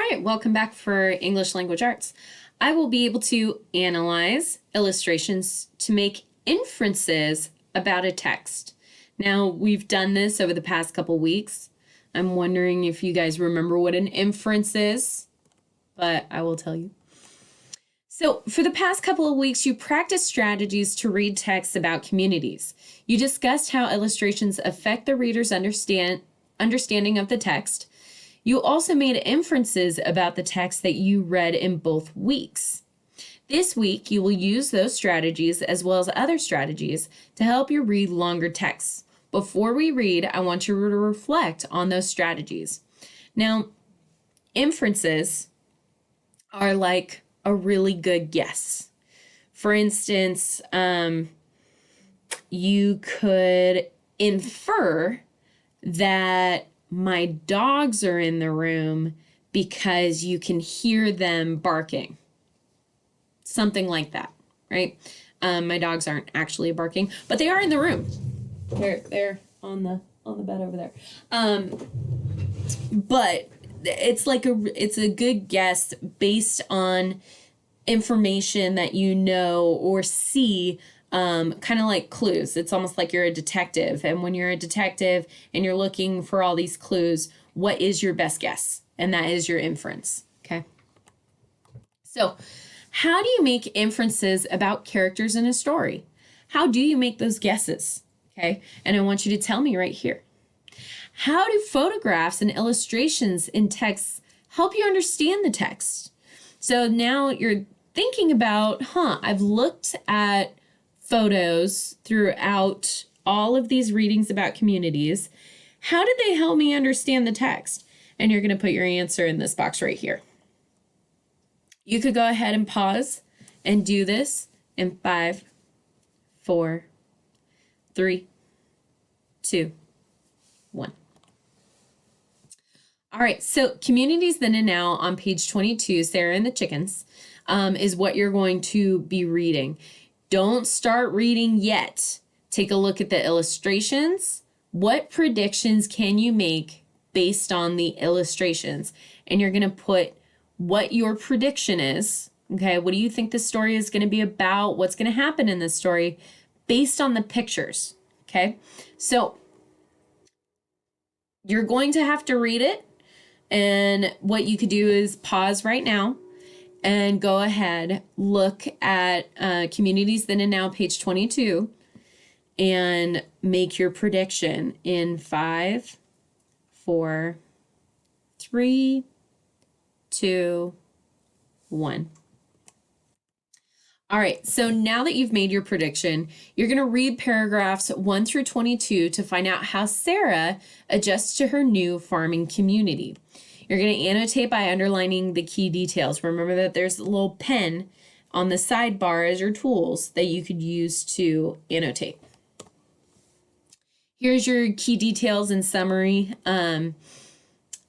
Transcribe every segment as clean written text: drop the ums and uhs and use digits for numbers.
right, welcome back for English Language Arts. I will be able to analyze illustrations to make inferences about a text. Now, we've done this over the past couple weeks. I'm wondering if you guys remember what an inference is, but I will tell you. So, for the past couple of weeks, you practiced strategies to read texts about communities. You discussed how illustrations affect the reader's understanding of the text. You also made inferences about the text that you read in both weeks. This week, you will use those strategies as well as other strategies to help you read longer texts. Before we read, I want you to reflect on those strategies. Now, inferences are like a really good guess. For instance, you could infer that my dogs are in the room because you can hear them barking. Something like that, right? My dogs aren't actually barking, but they are in the room. They're on the bed over there. But it's a good guess based on information that you know or see, kind of like clues. It's almost like you're a detective, and when you're a detective and you're looking for all these clues, what is your best guess? And that is your inference. Okay. So, how do you make inferences about characters in a story? How do you make those guesses? Okay. And I want you to tell me right here. How do photographs and illustrations in texts help you understand the text? So now you're thinking about, I've looked at photos throughout all of these readings about communities. How did they help me understand the text? And you're going to put your answer in this box right here. You could go ahead and pause and do this in 5, 4, 3, 2, 1. All right, so Communities Then and Now on page 22, Sarah and the Chickens, is what you're going to be reading. Don't start reading yet. Take a look at the illustrations. What predictions can you make based on the illustrations? And you're going to put what your prediction is. Okay, what do you think this story is going to be about? What's going to happen in this story based on the pictures? Okay, so you're going to have to read it. And what you could do is pause right now and go ahead, look at Communities Then and Now, page 22, and make your prediction in 5, 4, 3, 2, 1. All right, so now that you've made your prediction, you're going to read paragraphs 1 through 22 to find out how Sarah adjusts to her new farming community. You're going to annotate by underlining the key details. Remember that there's a little pen on the sidebar as your tools that you could use to annotate. Here's your key details in summary.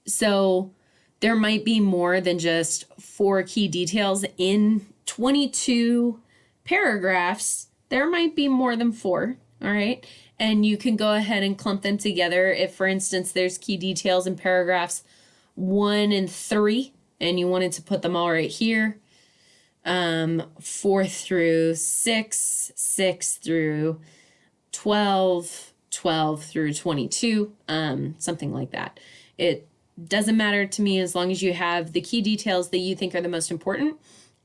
So there might be more than just 4 key details in 22 paragraphs. There might be more than 4, all right? And you can go ahead and clump them together. If, for instance, there's key details in paragraphs 1 and 3, and you wanted to put them all right here. 4 through 6, 6 through 12, 12 through 22, something like that. It doesn't matter to me as long as you have the key details that you think are the most important.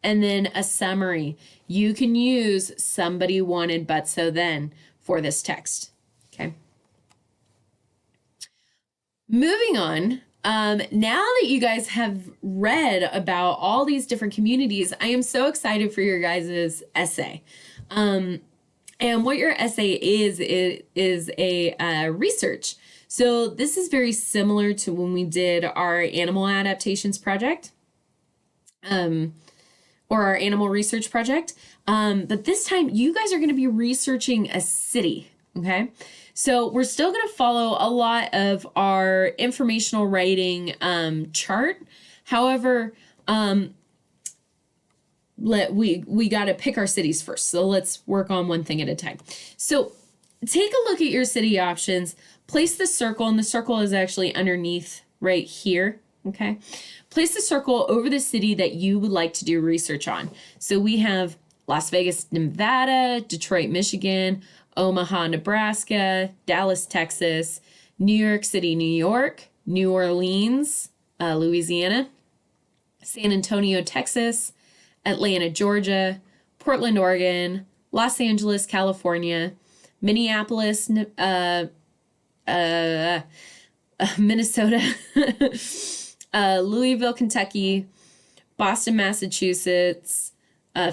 And then a summary. You can use somebody wanted but so then for this text. Okay. Moving on. Now that you guys have read about all these different communities, I am so excited for your guys' essay. And what your essay is a research. So this is very similar to when we did our animal adaptations project, or our animal research project. But this time you guys are going to be researching a city, okay? So we're still going to follow a lot of our informational writing chart. However, we got to pick our cities first. So let's work on one thing at a time. So take a look at your city options. Place the circle, and the circle is actually underneath right here. Okay. Place a circle over the city that you would like to do research on. So we have Las Vegas, Nevada, Detroit, Michigan, Omaha, Nebraska, Dallas, Texas, New York City, New York, New Orleans, Louisiana, San Antonio, Texas, Atlanta, Georgia, Portland, Oregon, Los Angeles, California, Minneapolis, Minnesota, Louisville, Kentucky, Boston, Massachusetts,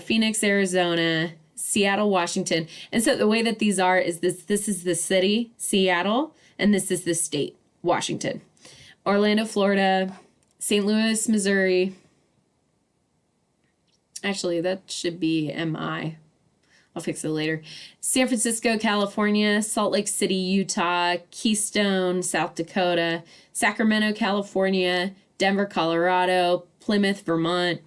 Phoenix, Arizona, Seattle, Washington. And so the way that these are is this is the city, Seattle, and this is the state, Washington. Orlando, Florida, St. Louis, Missouri. Actually, that should be MI. I'll fix it later. San Francisco, California, Salt Lake City, Utah, Keystone, South Dakota, Sacramento, California, Denver, Colorado, Plymouth, Vermont,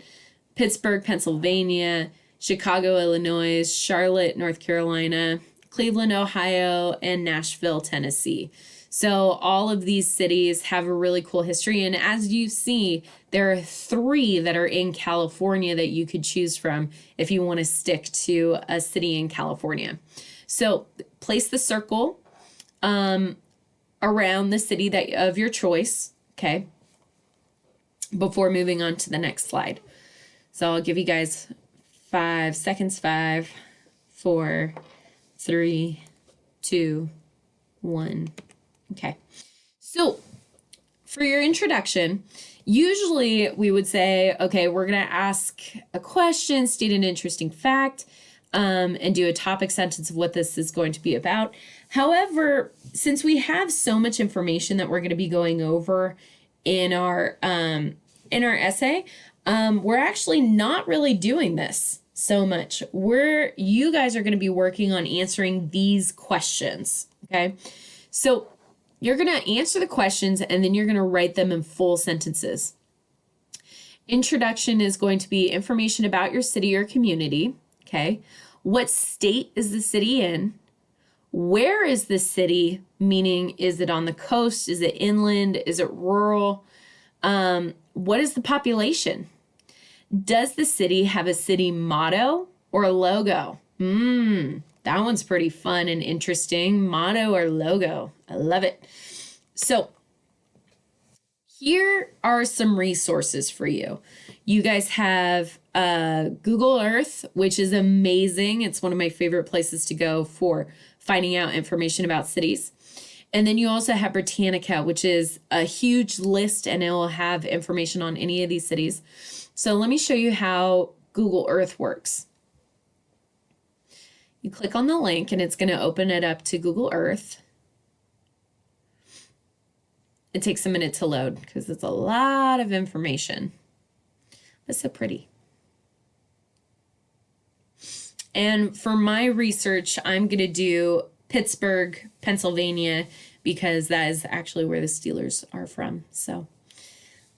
Pittsburgh, Pennsylvania, Chicago, Illinois, Charlotte, North Carolina, Cleveland, Ohio, and Nashville, Tennessee. So all of these cities have a really cool history. And as you see, there are 3 that are in California that you could choose from if you want to stick to a city in California. So place the circle around the city that of your choice, okay, before moving on to the next slide. So I'll give you guys 5 seconds. 5, 4, 3, 2, 1. Okay. So for your introduction, usually we would say, okay, we're going to ask a question, state an interesting fact, and do a topic sentence of what this is going to be about. However, since we have so much information that we're going to be going over in our essay, we're actually not really doing this so much. You guys are going to be working on answering these questions. Okay. So you're going to answer the questions and then you're going to write them in full sentences. Introduction is going to be information about your city or community. Okay. What state is the city in? Where is the city? Meaning, is it on the coast? Is it inland? Is it rural? What is the population? Does the city have a city motto or a logo? That one's pretty fun and interesting. Motto or logo. I love it. So here are some resources for you. You guys have Google Earth, which is amazing. It's one of my favorite places to go for finding out information about cities. And then you also have Britannica, which is a huge list, and it will have information on any of these cities. So let me show you how Google Earth works. You click on the link and it's going to open it up to Google Earth. It takes a minute to load because it's a lot of information. That's so pretty. And for my research, I'm going to do Pittsburgh, Pennsylvania, because that is actually where the Steelers are from. So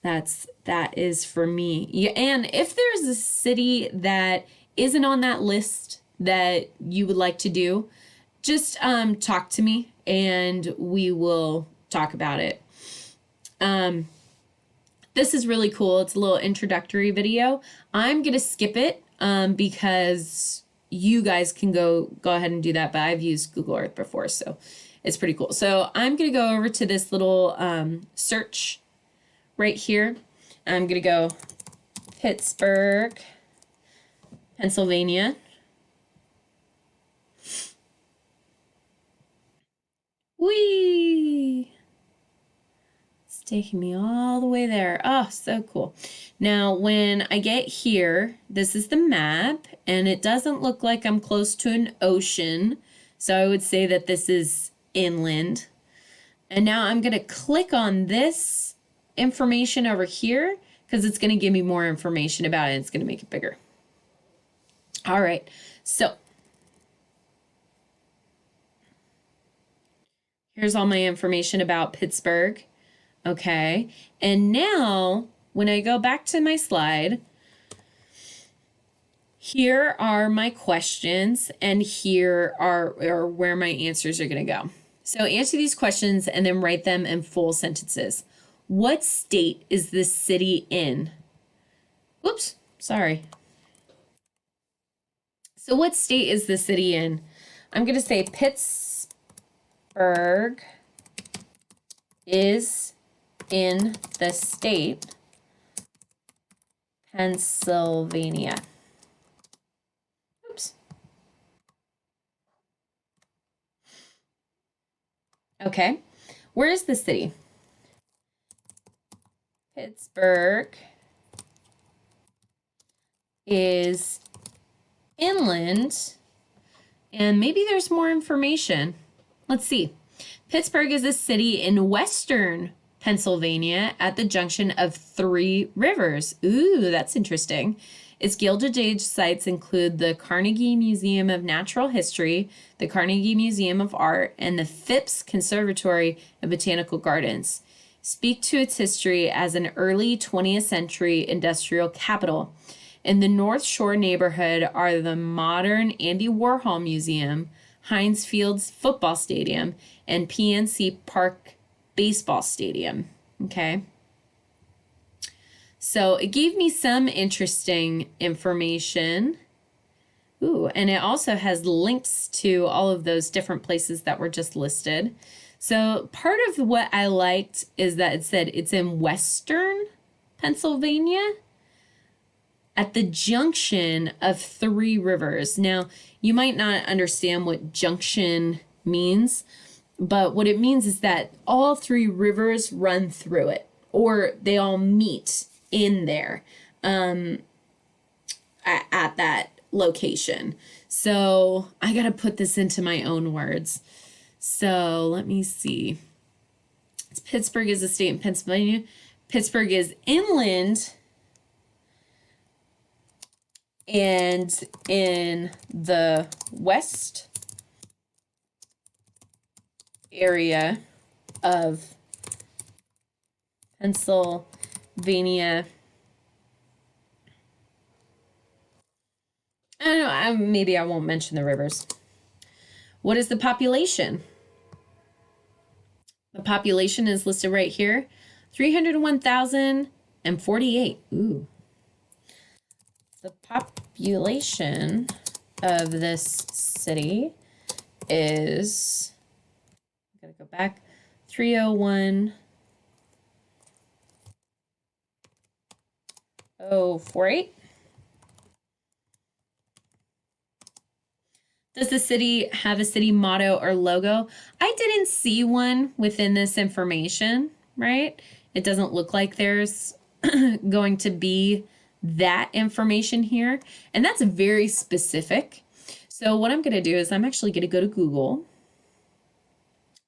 that is for me. Yeah, and if there's a city that isn't on that list that you would like to do, just talk to me and we will talk about it. This is really cool. It's a little introductory video. I'm going to skip it because you guys can go ahead and do that, but I've used Google Earth before, so it's pretty cool. So I'm going to go over to this little search right here. I'm going to go Pittsburgh, Pennsylvania. Whee! It's taking me all the way there. Oh, so cool. Now, when I get here, this is the map, and it doesn't look like I'm close to an ocean. So I would say that this is inland. And now I'm going to click on this information over here because it's going to give me more information about it. It's going to make it bigger. All right. So here's all my information about Pittsburgh. Okay. And now when I go back to my slide, here are my questions and here are where my answers are going to go. So answer these questions and then write them in full sentences. What state is this city in? Whoops, sorry. So what state is the city in? I'm going to say Pittsburgh is in the state Pennsylvania. Oops. Okay. Where is the city? Pittsburgh is inland, and maybe there's more information. Let's see. Pittsburgh is a city in western Pennsylvania at the junction of 3 rivers. Ooh, that's interesting. Its Gilded Age sites include the Carnegie Museum of Natural History, the Carnegie Museum of Art, and the Phipps Conservatory and Botanical Gardens. Speak to its history as an early 20th century industrial capital. In the North Shore neighborhood are the modern Andy Warhol Museum, Heinz Field's football stadium, and PNC Park baseball stadium. Okay. So it gave me some interesting information. Ooh, and it also has links to all of those different places that were just listed. So part of what I liked is that it said it's in western Pennsylvania at the junction of 3 rivers. Now, you might not understand what junction means, but what it means is that all 3 rivers run through it, or they all meet in there at that location. So I got to put this into my own words. So let me see. Pittsburgh is a state in Pennsylvania. Pittsburgh is inland and in the west area of Pennsylvania. I don't know, maybe I won't mention the rivers. What is the population? The population is listed right here, 301,048. Ooh. The population of this city is, I gotta go back, 301,048. Does the city have a city motto or logo? I didn't see one within this information, right? It doesn't look like there's going to be that information here. And that's very specific. So what I'm going to do is I'm actually going to go to Google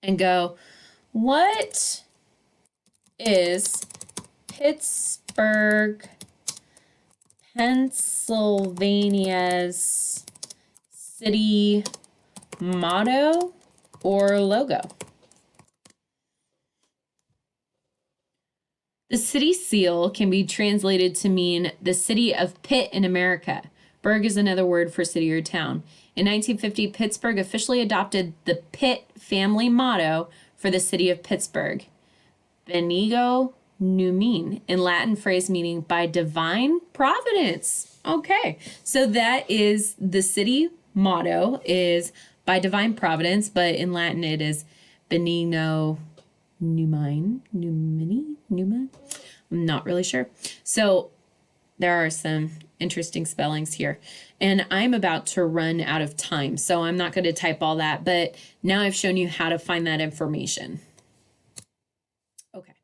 and go, what is Pittsburgh, Pennsylvania's city motto or logo? The city seal can be translated to mean the city of Pitt in America. Burg is another word for city or town. In 1950, Pittsburgh officially adopted the Pitt family motto for the city of Pittsburgh, Benigo Numen, in Latin phrase meaning by divine providence. Okay, so that is the city motto is by divine providence, but in Latin it is Benigno Numine, Numa. I'm not really sure. So there are some interesting spellings here, and I'm about to run out of time, so I'm not going to type all that, but now I've shown you how to find that information. Okay.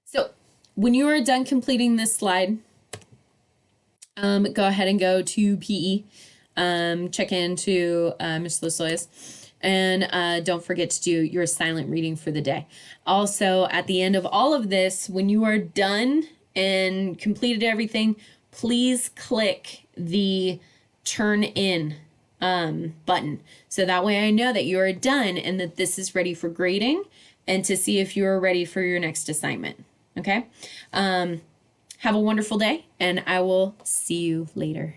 So when you are done completing this slide, go ahead and go to PE, check into Ms. Losoyas. And don't forget to do your silent reading for the day. Also, at the end of all of this, when you are done and completed everything, please click the turn in button. So that way I know that you are done and that this is ready for grading and to see if you are ready for your next assignment. Okay? Have a wonderful day, and I will see you later.